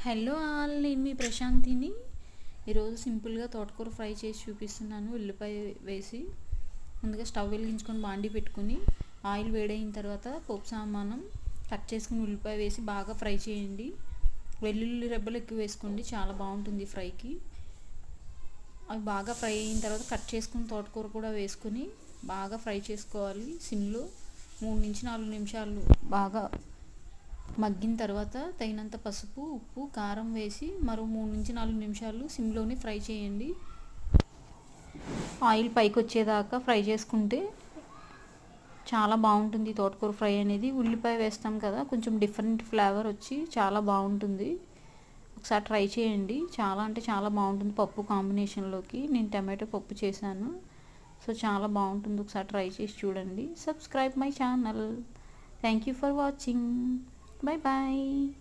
Hello all, నేను మీ ప్రశాంతిని. ఈరోజు సింపుల్గా తోటకూర ఫ్రై చేసి చూపిస్తున్నాను. ఉల్లిపాయ వేసి ముందుగా స్టవ్ వెలిగించుకొని బాండి పెట్టుకుని ఆయిల్ వేడైన తర్వాత పోపు సామానం కట్ చేసుకుని ఉల్లిపాయ వేసి బాగా ఫ్రై చేయండి. వెల్లుల్లి రెబ్బలు ఎక్కువ వేసుకోండి, చాలా బాగుంటుంది ఫ్రైకి. అవి బాగా ఫ్రై అయిన తర్వాత కట్ చేసుకుని తోటకూర కూడా వేసుకొని బాగా ఫ్రై చేసుకోవాలి. సిమ్లో 3 నుంచి 4 నిమిషాలు బాగా మగ్గిన తర్వాత తగినంత పసుపు, ఉప్పు, కారం వేసి మరో 3 నుంచి 4 నిమిషాలు సిమ్లోనే ఫ్రై చేయండి. ఆయిల్ పైకి వచ్చేదాకా ఫ్రై చేసుకుంటే చాలా బాగుంటుంది తోటకూర ఫ్రై అనేది. ఉల్లిపాయ వేస్తాం కదా, కొంచెం డిఫరెంట్ ఫ్లేవర్ వచ్చి చాలా బాగుంటుంది. ఒకసారి ట్రై చేయండి, చాలా అంటే చాలా బాగుంటుంది. పప్పు కాంబినేషన్లోకి నేను టమాటో పప్పు చేశాను, సో చాలా బాగుంటుంది. ఒకసారి ట్రై చేసి చూడండి. Subscribe my channel. Thank you for watching. Bye bye.